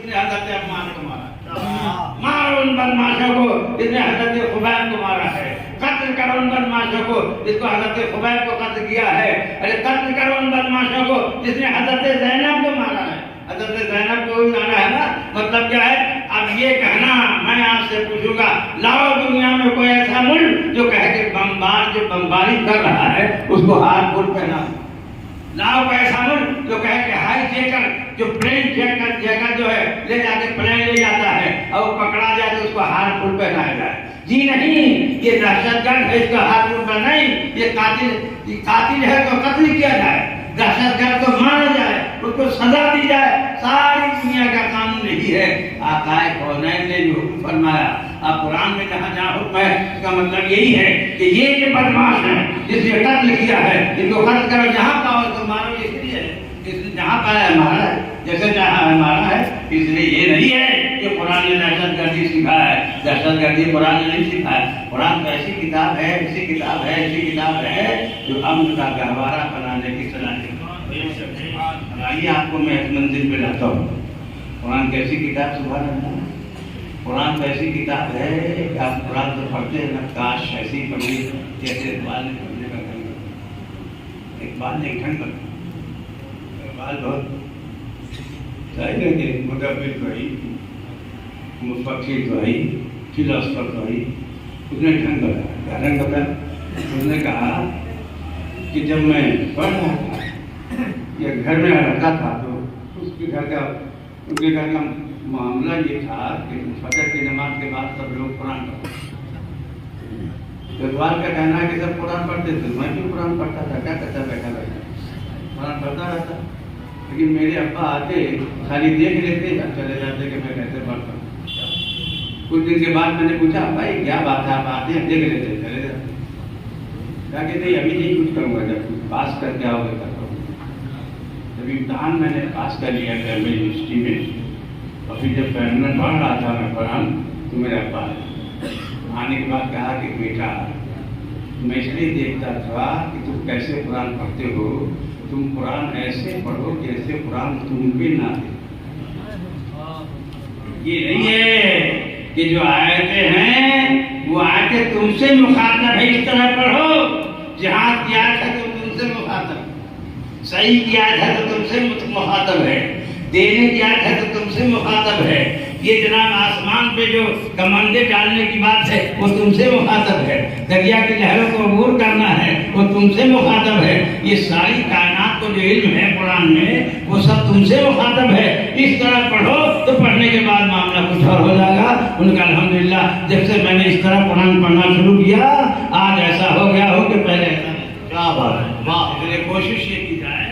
جس نے حضرت عثمان کو مارا، مارو ان بدماشوں کو جس نے حضرت خبیب کو مارا ہے، قتل کرو ان بدماشوں کو جس کو حضرت خبیب کو قتل کیا ہے، ارے قتل کرو ان بدماشوں کو جس نے حضرت زینب کو مارا ہے۔ حضرت زینب کو بھی مارا ہے نا، مطلب کیا ہے؟ اب یہ کہنا میں آپ سے پوچھوں گا، لاؤ دنیا میں کوئی ایسا ملک جو کہے کہ جو بمباری کر رہا ہے اس کو ہاتھ پھول پہنا، لاؤ کوئی ایسا ملک جو کہے کہ ہائی جیکر جو پلین جیکر جو ہے لے جا کے پلین لے جاتا ہے اور وہ پکڑا جائے تو اس کو ہاتھ پھول پہنایا جائے۔ جی نہیں، یہ دہشت گرد ہے، اس کا ہاتھ پھول پہنا نہیں، یہ قاتل ہے تو قتل کیا جائے، دہشت گرد کو مارا جائے، اس کو سزا دی جائے۔ ساری دنیا کا قانون یہی ہے۔ آقا کونین نے جو حکم فرمایا، اب قرآن میں جہاں جہاں حکم ہے اس کا مطلب یہی ہے کہ یہ جو بدماش ہے جس نے قتل کیا ہے ان کو قتل کرو، جہاں پاؤ تو مارو، اس لیے ہے اس نے جہاں پایا ہے مارا ہے، جیسے جہاں ہے مارا ہے۔ اس لیے یہ نہیں ہے کہ قرآن نے دہشت گردی سکھایا ہے، دہشت گردی قرآن نے نہیں سکھایا۔ قرآن تو ایسی کتاب ہے، ایسی کتاب ہے، ایسی کتاب ہے جو امن کا گہوارہ بنانے کی صلاحیت۔ آئیے آپ کو میں ایک منزل پہ لاتا ہوں۔ قرآن کیسی کتاب، سبحان اللہ، قرآن تو ایسی کتاب ہے کہ آپ قرآن تو پڑھتے ہیں نا، کاش ایسی پڑھی جیسے اقبال نے پڑھنے کا ڈھنگ کر، اقبال نے ڈھنگ کر، اقبال بہت ظاہر ہے کہ مدبر تو ہی، مفکر تو ہی، فلاسفر تو ہی، اس نے ڈھنگ بتایا، کیا ڈھنگ بتایا؟ اس نے کہا کہ جب میں پڑھ رہا تھا یا گھر میں رہتا تھا تو ان کے گھر کا معاملہ یہ تھا کہ فجر کی نماز کے بعد سب لوگ قرآن پڑھتے تھے۔ اقبال کا کہنا ہے کہ سب قرآن پڑھتے تھے، میں بھی قرآن پڑھتا تھا، کیا کرتا بیٹھا قرآن پڑھتا رہتا، لیکن میرے ابا آتے خالی دیکھ لیتے اور چلے جاتے کہ میں کیسے پڑھتا ہوں۔ کچھ دن کے بعد میں نے پوچھا، بھائی کیا بات ہے، آپ آتے ہیں دیکھ لیتے چلے جاتے، کیا کہتے ابھی نہیں کچھ کروں گا، جب کچھ پاس کر کے آؤ گے کرتا ہوں۔ جب امتحان میں نے پاس کر لیا گورنمنٹ یونیورسٹی میں، اور پھر جب میں پڑھ رہا تھا میں قرآن تو میرے ابا آنے کے بعد کہا کہ بیٹا میں اس لیے دیکھتا تھا کہ تم کیسے قرآن پڑھتے ہو، تم قرآن ایسے پڑھو جیسے قرآن تم بھی نہ دے۔ یہ نہیں ہے کہ جو آیتیں ہیں وہ آیتیں تم سے مخاطب ہے، اس طرح پڑھو، جہاد کی آیت ہے تو تم سے مخاطب، صحیح کی آیت ہے تو تم سے مخاطب ہے، دینے کی آیت ہے تو تم سے مخاطب ہے، یہ جناب آسمان پہ جو کمندے ڈالنے کی بات ہے وہ تم سے مخاطب ہے، دریا کی لہروں کو عبور کرنا ہے وہ تم سے مخاطب ہے، یہ ساری کائنات کو جو علم ہے قرآن میں وہ سب تم سے مخاطب ہے۔ اس طرح پڑھو تو پڑھنے کے بعد معاملہ کچھ اور ہو جائے گا۔ ان کا الحمدللہ جب سے میں نے اس طرح قرآن پڑھنا شروع کیا آج ایسا ہو گیا ہو کہ پہلے ایسا نہیں۔ کیا بات ہے، واہ! اس لیے کوشش یہ کی جائے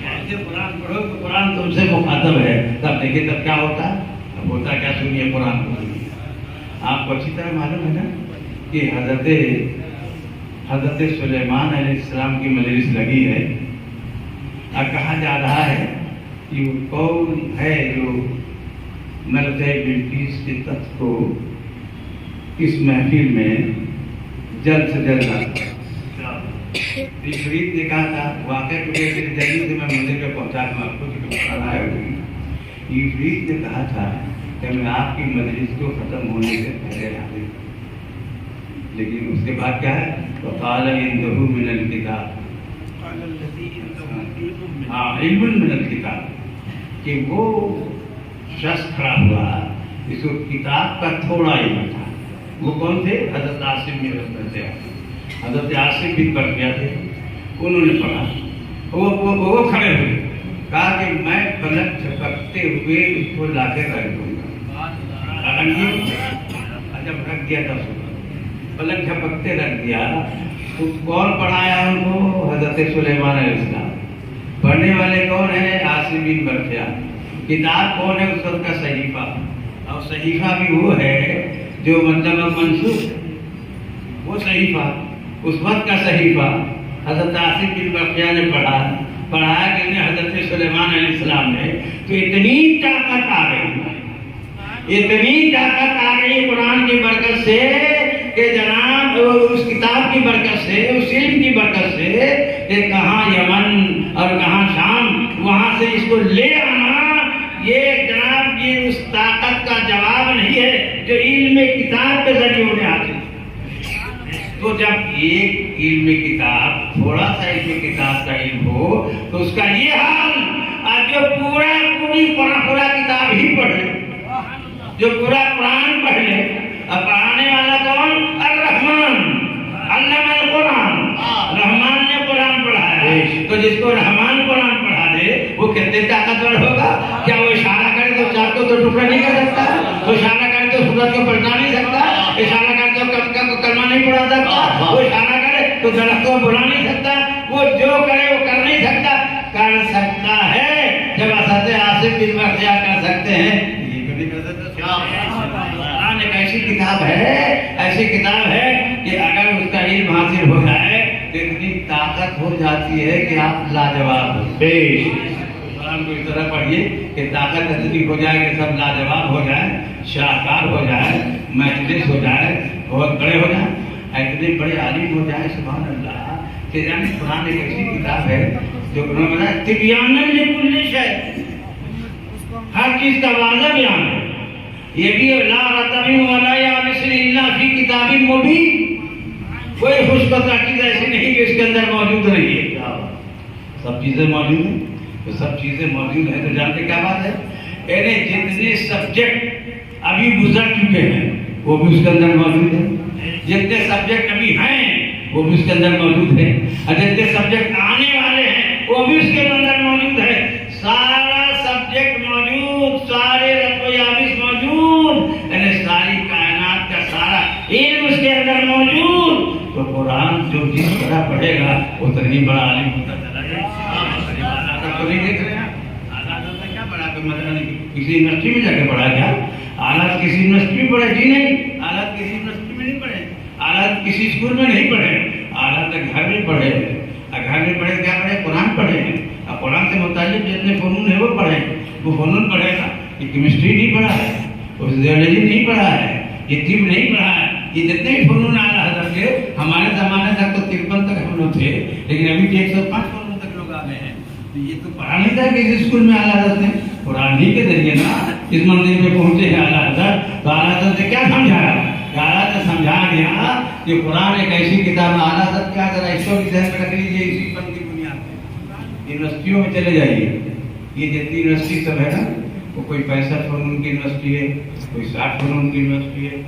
ایسے قرآن پڑھو تو قرآن تم سے مخاطب ہے، تب دیکھیں تب کیا ہوتا ہے، اب ہوتا کیا سنیے قرآن کو۔ آپ کو اچھی طرح معلوم ہے نا کہ حضرت سلیمان علیہ السلام کی مجلس لگی ہے، اب کہا جا رہا ہے کہ وہ کون ہے جو ملکہ بلقیس کے تخت کو اس محفل میں جلد سے جلد لاتا۔ عفریت نے کہا تھا، واقعہ کو جلدی سے میں منزل پہ پہنچا دوں آپ کو عفریت نے کہا تھا کہ میں آپ کی مجلس کو ختم ہونے سے پہلے لا دوں، لیکن اس کے بعد کیا ہے، وقال عنده من الکتاب، علم من الکتاب، کہ وہ شخص کھڑا ہوا جس کو کتاب کا تھوڑا علم تھا۔ وہ کون تھے؟ حضرت عاصم بن رسول سے، حضرت عاصم بھی پڑھ گیا تھے، انہوں نے پڑھا، وہ کھڑے ہوئے، کہا کہ میں پلک جھپکتے ہوئے اس کو لا کے رکھ دوں گا۔ جب رکھ دیا تھا پلک جھپکتے رکھ دیا، تو کون پڑھایا ان کو؟ حضرت سلیمان علیہ السلام۔ پڑھنے والے کون ہیں؟ عاصم بن برقیہ۔ کتاب کون ہے؟ اس وقت کا صحیفہ، اور صحیفہ بھی وہ ہے جو مطلب منسوخ ہے، وہ صحیفہ اس وقت کا صحیفہ حضرت عاصم بن برقیہ نے پڑھایا کہ حضرت سلیمان علیہ السلام نے، تو اتنی طاقت آ گئی قرآن کی برکت سے کہ جناب اس کتاب کی برکت سے، اس علم کی برکت سے کہ کہاں یمن اور کہاں شام، وہاں سے اس کو لے آنا، یہ جناب یہ اس جو علم کتاب کے ذریعے انہیں حاصل ہے۔ تو جب ایک علم کتاب، تھوڑا سا علم کتاب کا علم ہو تو اس کا یہ حال، آج جو پورا کتاب ہی پڑھے، جو پورا قرآن پڑھ لے، اب پڑھانے والا کون؟ الرحمن، علم القرآن، رحمان نے قرآن پڑھایا، تو جس کو رحمان قرآن پڑھا دے وہ کتنے طاقتور ہوگا؟ کیا وہ اشارہ کرے تو چاند کو تو ٹکڑا نہیں کر سکتا؟ وہ اشارہ کرے تو سورج کو پلٹا نہیں سکتا؟ اشارہ کرے تو کلمہ نہیں پڑھا سکتا؟ وہ اشارہ کرے تو درخت کو بلا نہیں سکتا؟ وہ جو کرے وہ کر نہیں سکتا؟ کر سکتا ہے جب حضرت آصف بن برخیا کر سکتے ہیں، یہ کبھی کر سکتے؟ قرآن ایک ایسی کتاب ہے کہ اگر اس کا علم حاصل ہو جائے تو اتنی طاقت ہو جاتی ہے کہ آپ لاجواب ہو۔ قرآن کو اس طرح پڑھیے کہ طاقت اتنی ہو جائے کہ سب لاجواب ہو جائے، شاہکار ہو جائے، مجلس ہو جائے، بہت بڑے ہو جائیں، اتنے بڑے عالم ہو جائے، سبحان اللہ۔ کہ یعنی قرآن ایک ایسی کتاب ہے جو انہوں نے بتایا تبیاناً لکل شیء، ہر چیز کا واضح بیان ہے۔ یہ بھی لا رتب ولا یابس الا فی کتاب مبین، کوئی خوشبخت چیز ایسی نہیں کہ اس کے اندر موجود نہیں ہے، سب چیزیں موجود ہیں۔ تو سب چیزیں موجود ہیں تو جانتے کیا بات ہے؟ یعنی جتنے سبجیکٹ ابھی گزر چکے ہیں وہ بھی اس کے اندر موجود ہیں، جتنے سبجیکٹ ابھی ہیں وہ بھی اس کے اندر موجود ہے، اور جتنے سبجیکٹ آنے والے ہیں وہ بھی اس کے اندر موجود ہے۔ سارا سبجیکٹ موجود، سارے رتب و یابس موجود، یعنی ساری کائنات کا سارا علم اس کے اندر موجود۔ تو قرآن جو جس طرح پڑھے گا اتنا ہی بڑا عالم ہوتا چلا جائے گا۔ تو نہیں دیکھ رہے ہیں آلات کیا پڑھا؟ کسی یونیورسٹی میں جا کے پڑھا کیا؟ آلات کسی یونیورسٹی میں پڑھے؟ جی نہیں، آلات کسی یونیورسٹی میں نہیں پڑھے، آلات کسی اسکول میں نہیں پڑھے، آلات گھر میں پڑھے۔ گھر میں پڑھے کیا پڑھے؟ قرآن پڑھے ہیں، اور قرآن سے متعلق جتنے فنون ہیں وہ پڑھے، وہ فنون پڑھے گا۔ یہ کیمسٹری نہیں پڑھا ہے، وہ زیولوجی نہیں پڑھا ہے، یہ طب نہیں پڑھا ہے، یہ جتنے بھی فنون اعلیٰ حضرت کے ہمارے زمانے تک تو 53 تک ہم لوگ تھے، لیکن ابھی 105 فنون تک لوگ آ گئے ہیں۔ یہ تو پڑھا نہیں تھا کہ اس اسکول میں اعلیٰ حضرت نے، قرآن ہی کے ذریعے نا اس منزل پہ پہنچے ہیں اعلیٰ حضرت۔ تو اعلیٰ حضرت نے کیا سمجھایا؟ اعلیٰ حضرت سمجھا دیا کہ قرآن ایک ایسی کتاب ہے۔ اعلیٰ حضرت کیا ذرا اس کو بھی ذہن میں رکھ لیجیے، اسی پر کی بنیاد پہ یونیورسٹیوں میں چلے جائیے، یہ جتنی یونیورسٹی سب ہے نا، وہ کوئی 65 فنون کی یونیورسٹی ہے، کوئی 60 فنون کی یونیورسٹی ہے،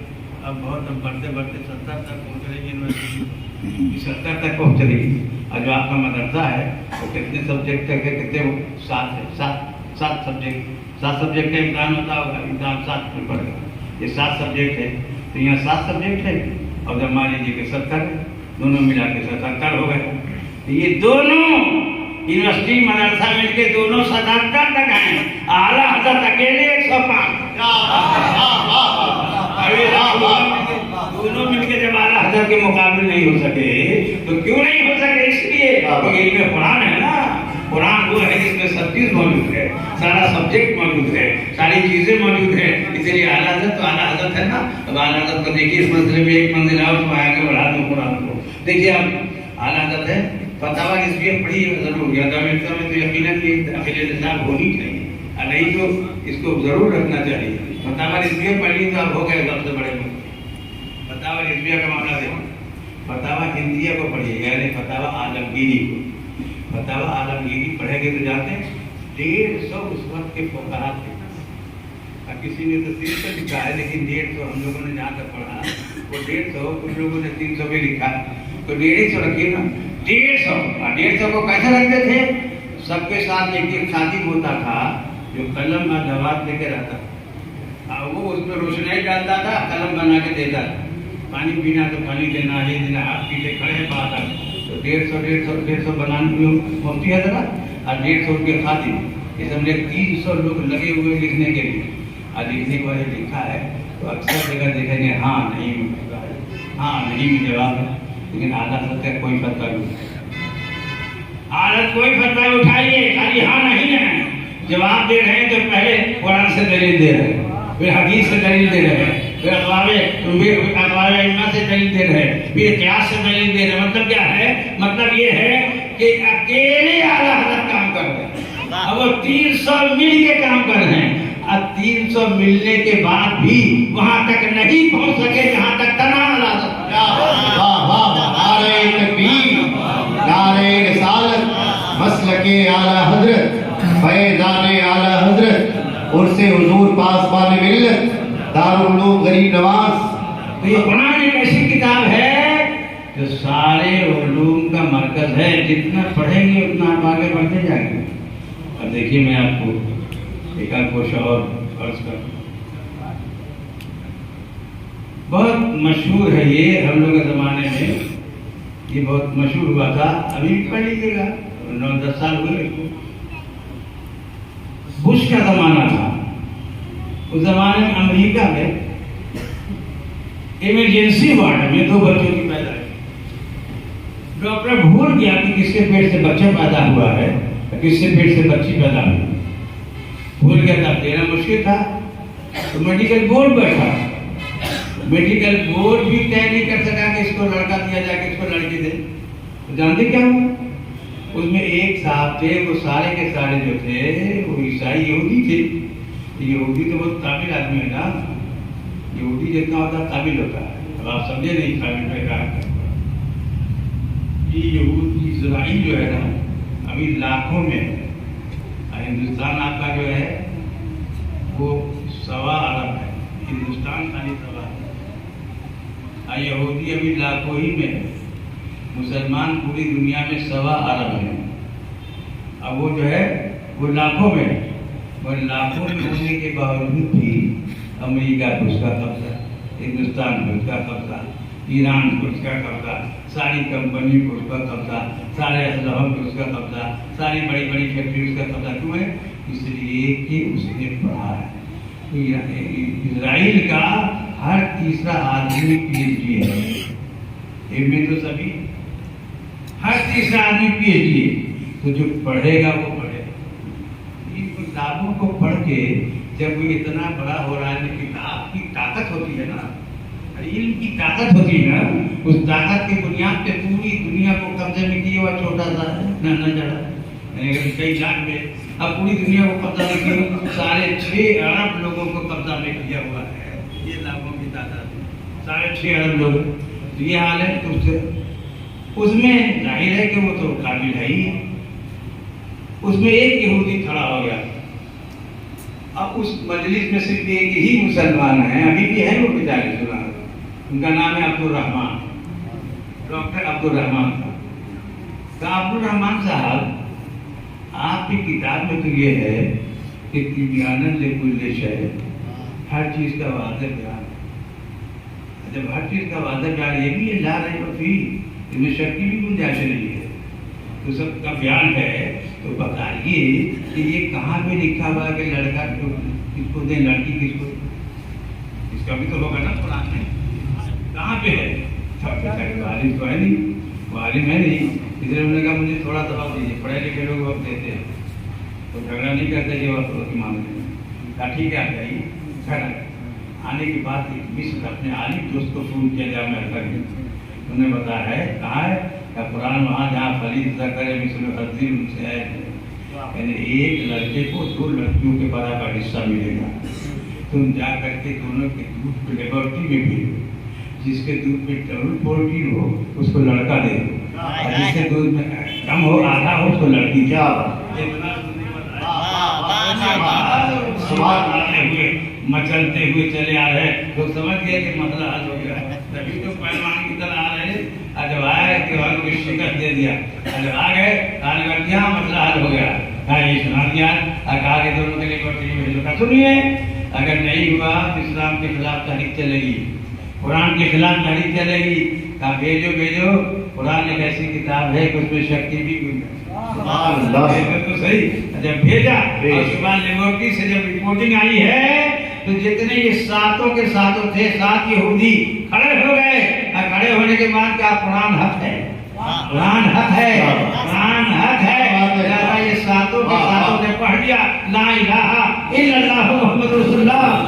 اب بڑھتے 70 تک پہنچ رہی ہے یونیورسٹی، 70 تک پہنچ رہی ہے۔ اور جو آپ کا مدرسہ ہے وہ کتنے سبجیکٹ تک ہے؟ کتنے؟ 7 ہے، 7 سبجیکٹ، 7 سبجیکٹ کا امتحان ہوتا ہوگا، امتحان 7 میں پڑے گا، یہ 7 سبجیکٹ ہے، تو یہاں 7 سبجیکٹ ہے، اور جب مان لیجیے کہ 70 ہے، دونوں ملا کے 77 ہو گئے۔ یہ دونوں یونیورسٹی مدرسہ مل کے دونوں 77 تک ہیں، اعلیٰ حضرت اکیلے 105۔ دونوں مل کے جب اعلیٰ حضرت کے مقابلے نہیں ہو سکے تو کیوں نہیں ہو سکے؟ اس لیے علم قرآن ہے نا، قرآن وہ ہے جس میں سب چیز موجود ہے، سارا سبجیکٹ موجود ہے، ساری چیزیں موجود ہیں، اس لیے اعلیٰ حضرت تو اعلیٰ حضرت ہے نا۔ اب اعلیٰ حضرت کو دیکھیے، اس منزل میں ایک منزل آؤ تو آگے بڑھا دو قرآن کو، دیکھیے اب اعلیٰ حضرت ہے۔ فتاویٰ رضویہ پڑھی ضرور، یادہ میں تو یقیناً یہ داخل نصاب ہونی چاہیے، نہیں تو اس کو ضرور رکھنا چاہیے۔ فتاویٰ رضویہ پڑھ لی تو اب ہو گئے سب سے بڑے مجھے۔ فتاویٰ رضویہ کا معاملہ دیکھو، فتاویٰ ہندیہ کو پڑھیے، یعنی فتاویٰ عالمگیری کو۔ فتاویٰ عالمگیری پڑھیں گے تو جانتے ہیں 150 اس وقت کے فقہاء تھے، اب کسی نے تو 300 لکھا ہے، لیکن 150 ہم لوگوں نے جہاں تک پڑھا وہ 150، کچھ لوگوں نے 300 بھی لکھا ہے، تو 150 رکھیے نا، 150 کو کیسے رکھتے تھے؟ سب کے ساتھ ایک خادم ہوتا تھا جو قلم اور جواب لے کے رہتا تھا، وہ اس میں روشنائی ڈالتا تھا، قلم بنا کے دیتا تھا، پانی پینا تو پانی دینا، یہ دینا، ہاتھ پیچھے کھڑے ہیں بات آ، تو 150 بنانے مفتی حضرت اور 150 کے خادم، یہ سمجھے 300 لوگ لگے ہوئے لکھنے کے لیے، اور لکھنے کے بعد لکھا ہے تو اکثر جگہ دیکھیں گے ہاں نہیں ہاں نہیں میں جواب ہے، لیکن اعلیٰ حضرت کا کوئی فتویٰ نہیں، اعلیٰ کوئی فتویٰ اٹھائیے، خالی ہاں نہیں ہے، جواب دے رہے ہیں تو پہلے قرآن سے دلیل دے رہے ہیں، پھر حدیث سے دلیل دے رہے ہیں، پھر اقوال ائمہ سے دلیل دے رہے ہیں، پھر قیاس سے دلیل دے رہے ہیں۔ مطلب کیا ہے؟ مطلب یہ ہے کہ اکیلے اعلیٰ حضرت کام کر رہے ہیں، اور وہ 300 مل کے کام کر رہے ہیں، اور 300 ملنے کے بعد بھی وہاں تک نہیں پہنچ سکے جہاں تک تنہا لازم. نعرہ تکبیر، نعرہ رسالت، مسلک اعلیٰ حضرت، فیضان اعلیٰ حضرت، عرص حضور پاسبان ملت، دارالعلوم غریب نواز. تو یہ قرآن ایک ایسی کتاب ہے جو سارے علوم کا مرکز ہے. جتنا پڑھیں گے اتنا آپ آگے بڑھتے جائیں گے. اب دیکھیے میں آپ کو ایک آدھ کوشش اور عرض کروں. بہت مشہور ہے یہ ہم لوگ کے زمانے میں، یہ بہت مشہور ہوا تھا. ابھی بھی پڑھ لیجیے گا، 9-10 سال ہوئے اس کو. بش کا زمانہ تھا. اس زمانے میں امریکہ میں ایمرجنسی وارڈ میں 2 بچوں کی پیدائش. ڈاکٹر بھول گیا کہ کس کے پیٹ سے بچہ پیدا ہوا ہے، کس سے پیٹ سے بچی پیدا ہوئی. بھول گیا تھا، دینا مشکل تھا. تو میڈیکل بورڈ بیٹھا. میڈیکل بورڈ بھی طے نہیں کر سکا کہ اس کو لڑکا دیا جائے کہ اس کو لڑکی دے. تو جانتے کیا ہوا؟ اس میں ایک صاحب تھے، وہ سارے کے سارے جو تھے وہ عیسائی یہودی تھے. یہودی تو بہت قابل آدمی ہے نا. یہودی جتنا ہوتا ہے قابل ہوتا ہے. اب آپ سمجھے نہیں قابل میں کہا. یہ یہودی اسرائیل جو ہے نا ابھی لاکھوں میں. ہندوستان آپ کا جو ہے وہ 1.25 ارب ہے. ہندوستان خالی 1.25 ہے. یہودی ابھی لاکھوں ہی میں ہے. مسلمان پوری دنیا میں 1.25 ارب ہیں. اب وہ جو ہے وہ لاکھوں میں ہے. اور لاکھوں میں ہونے کے باوجود بھی امریکہ کو اس کا قبضہ، ہندوستان کو اس کا قبضہ، ایران کو اس کا قبضہ، ساری کمپنی کو اس کا قبضہ، سارے اسلحوں کو اس کا قبضہ، ساری بڑی بڑی فیکٹری اس کا قبضہ. کیوں ہے؟ اس لیے کہ اس نے پڑھا ہے. اسرائیل کا ہر تیسرا آدمی PhD ہے. ایک میں تو سبھی ہر تیسرا آدمی PhD ہے. تو جو پڑھے گا وہ پڑھے. کتابوں کو پڑھ کے جب وہ اتنا بڑا ہو رہا ہے، کتاب کی طاقت ہوتی ہے نا، علم کی طاقت ہوتی ہے نا، اس طاقت کی بنیاد پہ پوری دنیا کو قبضے میں کیا ہوا چھوٹا سا نہ چڑھا. یعنی کئی لاکھ میں اب پوری دنیا کو قبضہ میں کیا، 6.5 ارب لوگوں کو قبضہ میں کیا ہوا ہے. یہ لاکھوں کی تعداد 6.5 ارب لوگ. تو یہ حال ہے. تو اس میں ظاہر ہے کہ وہ تو قابل ہے ہی. اس میں ایک یہودی کھڑا ہو گیا. اب اس مجلس میں صرف ایک ہی مسلمان ہیں، ابھی بھی ہے وہ بیچارے سنا. ان کا نام ہے عبدالرحمان، ڈاکٹر عبدالرحمان صاحب. کہا عبدالرحمان صاحب آپ کی کتاب میں تو یہ ہے کہ تبیاناً لکل شیء، ہر چیز کا واضح بیان. جب ہر چیز کا واضح بیان یہ بھی ہے لا ریب فیہ، اس میں شک کی بھی گنجائش نہیں ہے. تو سب کا بیان ہے. تو بتائیے کہ یہ کہاں پہ لکھا ہوا ہے کہ لڑکا کس کو دیں، لڑکی کس کو دیں؟ اس کا بھی تو ہوگا نا قرآن میں. کہاں پہ ہے؟ عالم تو ہے نہیں، وہ عالم ہے نہیں. اس لیے انہوں نے کہا مجھے تھوڑا دباؤ دیجیے. پڑھے لکھے لوگ وقت دیتے ہیں تو جھگڑا نہیں کرتے یہ وقت کے معاملے میں. کہا ٹھیک ہے آپ جائیے. گھر آنے کے بعد مصر اپنے عالم دوست کو فون کیا جائے میں گھر میں. انہوں نے بتایا ہے کہاں ہے؟ کہ قرآن وہاں جہاں فلیظ ذکر مثل حظ الانثیین ہے. یعنی ایک لڑکے کو 2 لڑکیوں کے برابر حصہ ملے گا. تم جا کر کے دونوں کے دودھ کو لیبورٹری میں بھیجو. جس کے دودھ میں ڈبل پروٹین ہو اس کو لڑکا دے دو، اور جس کے دودھ میں کم ہو آدھا ہو اس کو لڑکی. کیا مچلتے ہوئے چلے آ رہے تو سمجھ گئے کہ مسئلہ حل ہو گیا. تبھی تو پہلوان کی طرح آ رہے ہیں. جب آئے کہ والوں کو شکست دے دیا. جب آ گئے کیا مسئلہ حل ہو گیا. کہا یہ سنا دیا. کہا کہ دونوں کے لیے بھیجو. کا سنیے اگر نہیں ہوا تو اسلام کے خلاف تحریک چلے گی، قرآن کے خلاف تحریک چلے گی. کہا بھیجو بھیجو. قرآن ایک ایسی کتاب ہے کہ اس میں شک کی بھی تو صحیح. جب بھیجا اور صبح لیبورٹری سے جب رپورٹنگ آئی ہے تو جتنے یہ ساتوں کے ساتوں تھے 7 یہودی کھڑے ہو گئے. کھڑے ہونے کے بعد کہا قرآن حق ہے، قرآن حق ہے، قرآن حق ہے. یہ ساتوں کے ساتوں نے پڑھ لیا لا الہ الا اللہ محمد رسول اللہ